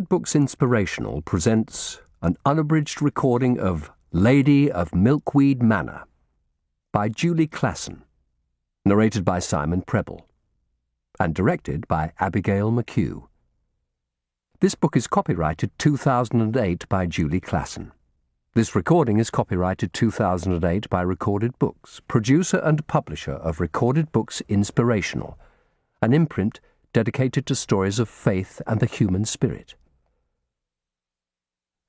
Books Inspirational presents an unabridged recording of Lady of Milkweed Manor by Julie Klassen, narrated by Simon Preble, and directed by Abigail McHugh. This book is copyrighted 2008 by Julie Klassen. This recording is copyrighted 2008 by Recorded Books, producer and publisher of Recorded Books Inspirational, an imprint dedicated to stories of faith and the human spirit.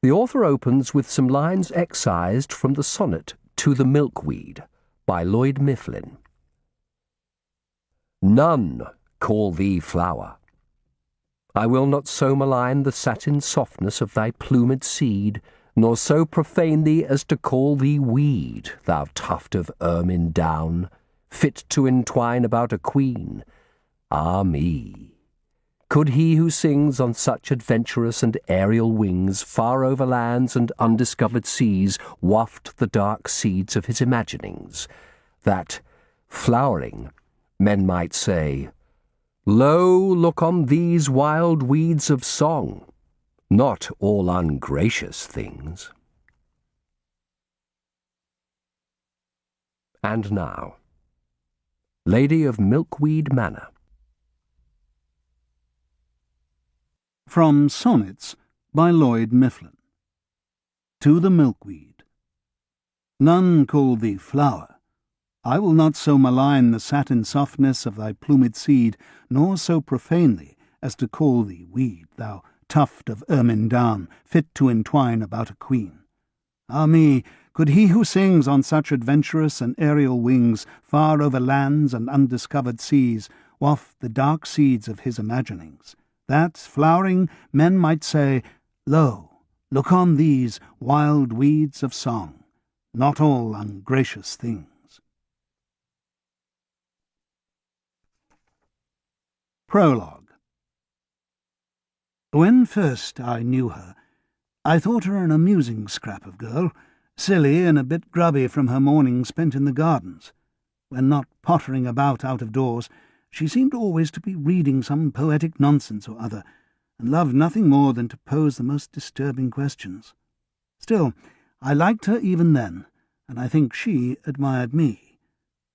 The author opens with some lines excised from the sonnet To the Milkweed by Lloyd Mifflin. None call thee flower. I will not so malign the satin softness of thy plumed seed, nor so profane thee as to call thee weed, thou tuft of ermine down, fit to entwine about a queen. Ah me! Could he who sings on such adventurous and aerial wings far over lands and undiscovered seas waft the dark seeds of his imaginings, that, flowering, men might say, Lo, look on these wild weeds of song, not all ungracious things. And now, Lady of Milkweed Manor. From Sonnets by Lloyd Mifflin. To the Milkweed. None call thee flower. I will not so malign the satin softness of thy plumed seed, nor so profane thee as to call thee weed, thou tuft of ermine down, fit to entwine about a queen. Ah me! Could he who sings on such adventurous and aerial wings far over lands and undiscovered seas waft the dark seeds of his imaginings, that, flowering, men might say, Lo, look on these wild weeds of song, not all ungracious things. Prologue. When first I knew her, I thought her an amusing scrap of girl, silly and a bit grubby from her mornings spent in the gardens. When not pottering about out of doors, she seemed always to be reading some poetic nonsense or other, and loved nothing more than to pose the most disturbing questions. Still, I liked her even then, and I think she admired me.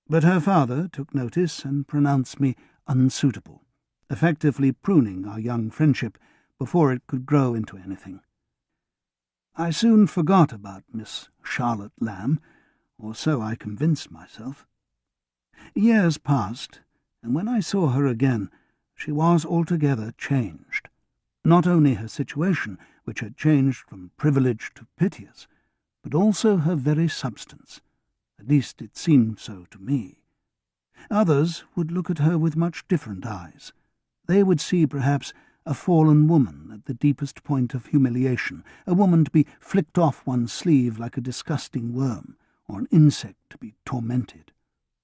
But her father took notice and pronounced me unsuitable, effectively pruning our young friendship before it could grow into anything. I soon forgot about Miss Charlotte Lamb, or so I convinced myself. Years passed, and when I saw her again, she was altogether changed. Not only her situation, which had changed from privileged to piteous, but also her very substance. At least it seemed so to me. Others would look at her with much different eyes. They would see, perhaps, a fallen woman at the deepest point of humiliation, a woman to be flicked off one's sleeve like a disgusting worm, or an insect to be tormented.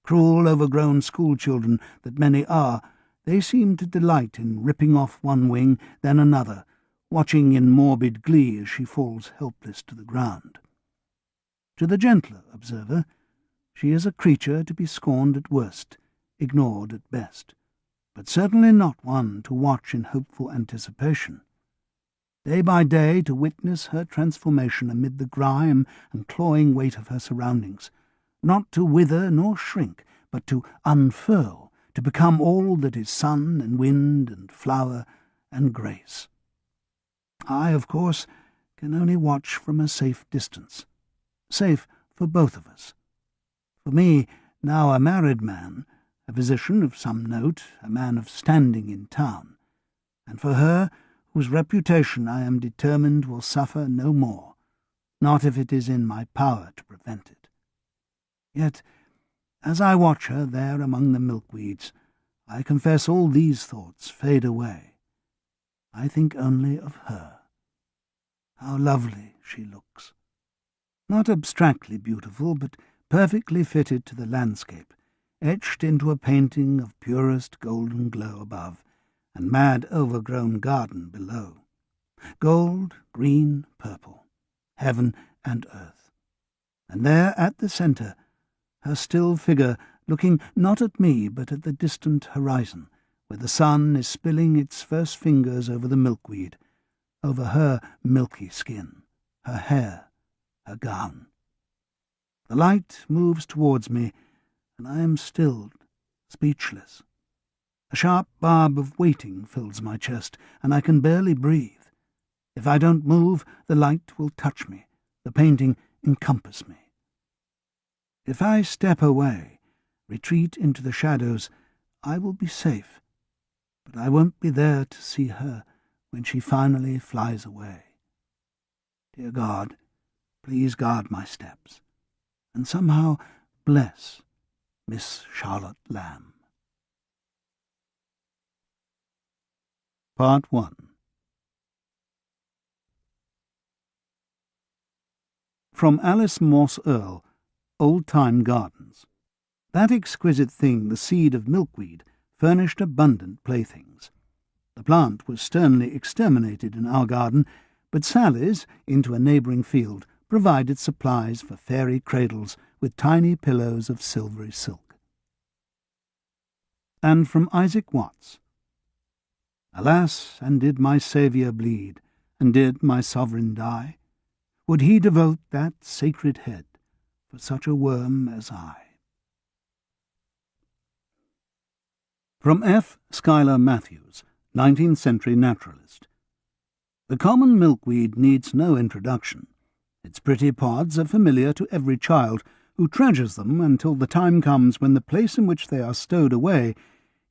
Cruel, overgrown schoolchildren that many are, they seem to delight in ripping off one wing, then another, watching in morbid glee as she falls helpless to the ground. To the gentler observer, she is a creature to be scorned at worst, ignored at best, but certainly not one to watch in hopeful anticipation. Day by day to witness her transformation amid the grime and clawing weight of her surroundings, not to wither nor shrink, but to unfurl, to become all that is sun and wind and flower and grace. I, of course, can only watch from a safe distance. Safe for both of us. For me, now a married man, a physician of some note, a man of standing in town, and for her, whose reputation I am determined will suffer no more, not if it is in my power to prevent it. Yet, as I watch her there among the milkweeds, I confess all these thoughts fade away. I think only of her. How lovely she looks. Not abstractly beautiful, but perfectly fitted to the landscape, etched into a painting of purest golden glow above, and mad overgrown garden below. Gold, green, purple, heaven and earth. And there at the centre, her still figure looking not at me but at the distant horizon, where the sun is spilling its first fingers over the milkweed, over her milky skin, her hair, her gown. The light moves towards me, and I am stilled, speechless. A sharp barb of waiting fills my chest, and I can barely breathe. If I don't move, the light will touch me, the painting encompass me. If I step away, retreat into the shadows, I will be safe, but I won't be there to see her when she finally flies away. Dear God, please guard my steps, and somehow bless Miss Charlotte Lamb. Part 1. From Alice Moss Earle, Old-Time Gardens. That exquisite thing, the seed of milkweed, furnished abundant playthings. The plant was sternly exterminated in our garden, but Sally's, into a neighbouring field, provided supplies for fairy cradles with tiny pillows of silvery silk. And from Isaac Watts. Alas, and did my Saviour bleed, and did my Sovereign die? Would he devote that sacred head for such a worm as I? From F. Schuyler Matthews, 19th century naturalist. The common milkweed needs no introduction. Its pretty pods are familiar to every child, who treasures them until the time comes when the place in which they are stowed away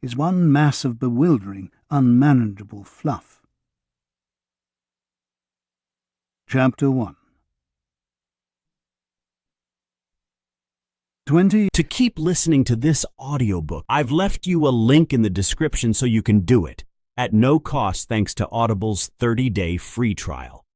is one mass of bewildering, unmanageable fluff. Chapter 1. To keep listening to this audiobook, I've left you a link in the description so you can do it, at no cost thanks to Audible's 30-day free trial.